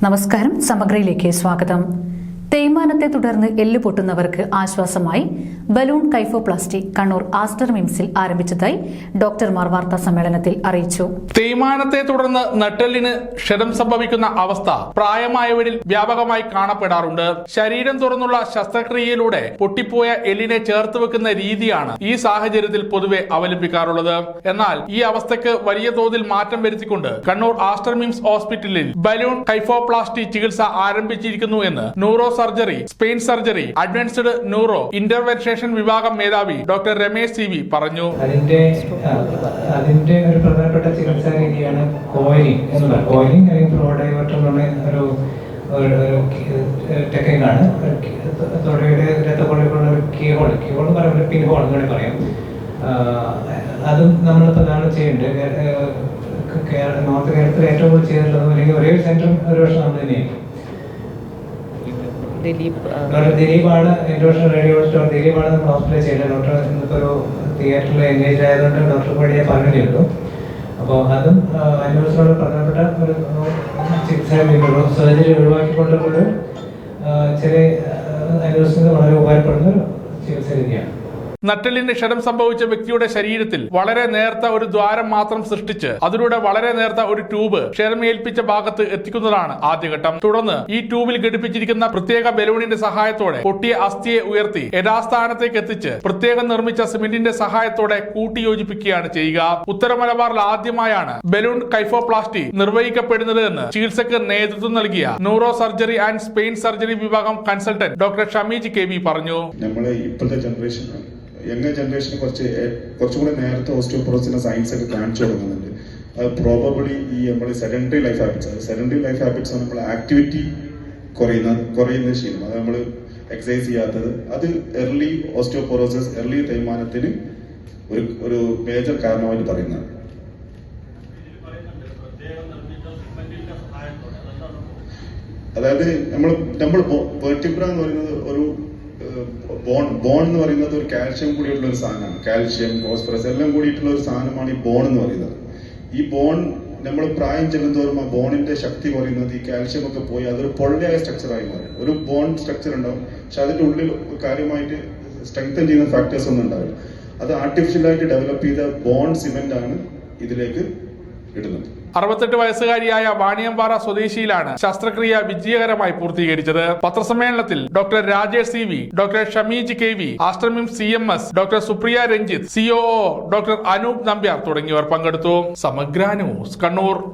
നമസ്കാരം. സമഗ്രയിലേക്ക് സ്വാഗതം. തേയ്മാനത്തെ തുടർന്ന് എല്ല് പൊട്ടുന്നവർക്ക് ആശ്വാസമായി ബലൂൺ കൈഫോപ്ലാസ്റ്റി കണ്ണൂർ ആസ്റ്റർ മിംസിൽ ആരംഭിച്ചതായി ഡോക്ടർമാർ വാർത്താ സമ്മേളനത്തിൽ അറിയിച്ചു. തേയ്മാനത്തെ തുടർന്ന് നട്ടെല്ലിന് ക്ഷതം സംഭവിക്കുന്ന അവസ്ഥ പ്രായമായവരിൽ വ്യാപകമായി കാണപ്പെടാറുണ്ട്. ശരീരം തുറന്നുള്ള ശസ്ത്രക്രിയയിലൂടെ പൊട്ടിപ്പോയ എല്ലിനെ ചേർത്ത് വെക്കുന്ന രീതിയാണ് ഈ സാഹചര്യത്തിൽ പൊതുവെ അവലംബിക്കാറുള്ളത്. എന്നാൽ ഈ അവസ്ഥയ്ക്ക് വലിയ തോതിൽ മാറ്റം വരുത്തിക്കൊണ്ട് കണ്ണൂർ ആസ്റ്റർ മിംസ് ഹോസ്പിറ്റലിൽ ബലൂൺ കൈഫോപ്ലാസ്റ്റി ചികിത്സ ആരംഭിച്ചിരിക്കുന്നു എന്ന് neuro surgery, Spain surgery, advanced neuro intervention വിഭാഗം മേധാവി ഡോക്ടർ രമേശ് സിവി പറഞ്ഞു. അതിന്റെ ഒരു പ്രധാനപ്പെട്ട ചികിത്സാ രീതിയാണ് കോയിലിംഗ് എന്നുള്ളത്. കോയിലിംഗ് അല്ലെങ്കിൽ ഫ്ലോ ഡൈവേർട്ടർ എന്നുള്ള ഒരു ടെക്നിക്കാണ്. തൊടയുടെ രക്തക്കൊള്ളിക്കുള്ള ഒരു കീഹോൾ പറയുമ്പോൾ പിൻ ഹോൾ എന്ന് പറയാം. അതും നമ്മൾ പ്രധാനം ചെയ്യുന്നുണ്ട്. നോർത്ത് കേരളത്തിൽ ഏറ്റവും കൂടുതൽ ചെയ്തിട്ടുള്ളത് അല്ലെങ്കിൽ ഒരേ സെന്റർ ഒരു വർഷം നമ്മൾ തന്നെയാണ്. ദിലീപാണ് ഇന്റർനാഷണൽ റേഡിയോളജിസ്റ്റ്. ദിലീപാണ് നമ്മൾ ഹോസ്പിറ്റലിൽ ചെയ്യുന്നത്. ഡോക്ടർ ഇന്നിപ്പോൾ ഒരു തിയേറ്ററിൽ എൻഗേജ് ആയതുകൊണ്ട് ഡോക്ടർക്ക് വേണ്ടി ഞാൻ പറഞ്ഞു കേട്ടു. അപ്പോൾ അതും അനുഭവത്തിലുള്ള പ്രധാനപ്പെട്ട ഒരു ചികിത്സാ രീതിയുള്ളൂ. സർജറി ഒഴിവാക്കിക്കൊണ്ടുള്ളൊരു ചെറിയ അനുഭവത്തിന് വളരെ ഉപകാരപ്പെടുന്ന ഒരു ചികിത്സാ രീതിയാണ്. നട്ടെല്ലിന് ക്ഷതം സംഭവിച്ച വ്യക്തിയുടെ ശരീരത്തിൽ വളരെ നേർത്ത ഒരു ദ്വാരം മാത്രം സൃഷ്ടിച്ച് അതിലൂടെ വളരെ നേർത്ത ഒരു ട്യൂബ് ക്ഷതമേൽപ്പിച്ച ഭാഗത്ത് എത്തിക്കുന്നതാണ് ആദ്യഘട്ടം. തുടർന്ന് ഈ ട്യൂബിൽ ഘടിപ്പിച്ചിരിക്കുന്ന പ്രത്യേക ബലൂണിന്റെ സഹായത്തോടെ പൊട്ടിയ അസ്ഥിയെ ഉയർത്തി യഥാസ്ഥാനത്തേക്ക് എത്തിച്ച് പ്രത്യേകം നിർമ്മിച്ച സിമെന്റിന്റെ സഹായത്തോടെ കൂട്ടിയോജിപ്പിക്കുകയാണ് ചെയ്യുക. ഉത്തര മലബാറിൽ ആദ്യമായാണ് ബലൂൺ കൈഫോപ്ലാസ്റ്റി നിർവഹിക്കപ്പെടുന്നത് എന്ന് ചികിത്സക്ക് നേതൃത്വം നൽകിയ neuro surgery and Spain surgery വിഭാഗം കൺസൾട്ടന്റ് ഡോക്ടർ ഷമീജ് കെ.വി. പറഞ്ഞു. യങ് ജനറേഷന് കുറച്ചും കൂടെ നേരത്തെ ഓസ്റ്റിയോപോറോസിന്റെ സയൻസ് ഒക്കെ കാണിച്ചു കൊടുക്കുന്നുണ്ട്. അത് പ്രോബബിളി ഈ നമ്മൾ സെഡൻഡറി ലൈഫ് ഹാബിറ്റ്സ് നമ്മൾ ആക്ടിവിറ്റി കുറയുന്ന ശീലം, അത് നമ്മൾ എക്സസൈസ് ചെയ്യാത്തത്, അത് എർലി ഓസ്റ്റിയോപോറോസിസ്, എർലി തേയ്മാനത്തിന് ഒരു മേജർ കാരണമായിട്ട് പറയുന്നതാണ്. അതായത് നമ്മൾ വെർട്ടിബ്ര എന്ന് പറയുന്നത് ഒരു ബോൺ എന്ന് പറയുന്നത് ഒരു കാൽഷ്യം കൂടിയിട്ടുള്ള ഒരു സാധനമാണ്. കാൽഷ്യം, ഫോസ്ഫറസ് എല്ലാം കൂടിയിട്ടുള്ള ഒരു സാധനമാണ് ഈ ബോൺ എന്ന് പറയുന്നത്. ഈ ബോൺ നമ്മൾ പ്രായം ചെല്ലുന്തോറും ആ ബോണിന്റെ ശക്തി കുറയുന്നത്, ഈ കാൽഷ്യം ഒക്കെ പോയി അതൊരു പൊള്ളയായ സ്ട്രക്ചറായി മാറും. ഒരു ബോൺ സ്ട്രക്ചർ ഉണ്ടാവും, പക്ഷെ അതിന്റെ ഉള്ളിൽ കാര്യമായിട്ട് സ്ട്രെങ്തൻ ചെയ്യുന്ന ഫാക്ടേഴ്സ് ഒന്നും ഉണ്ടാവില്ല. അത് ആർട്ടിഫിഷ്യലായിട്ട് ഡെവലപ്പ് ചെയ്ത ബോൺ സിമെന്റ് ആണ് ഇതിലേക്ക് ഇടുന്നത്. 68 വയസ്സുകാരിയായ വാണിയമ്പാറ സ്വദേശിയിലാണ് ശസ്ത്രക്രിയ വിജയകരമായി പൂർത്തീകരിച്ചത്. പത്രസമ്മേളനത്തിൽ doctor Rajesh C V., doctor Shameej K V., Aster MIMS CMS doctor Supriya Ranjith, COO doctor Anoop Nambiar തുടങ്ങിയവർ പങ്കെടുത്തു. സമഗ്ര ന്യൂസ്, കണ്ണൂർ.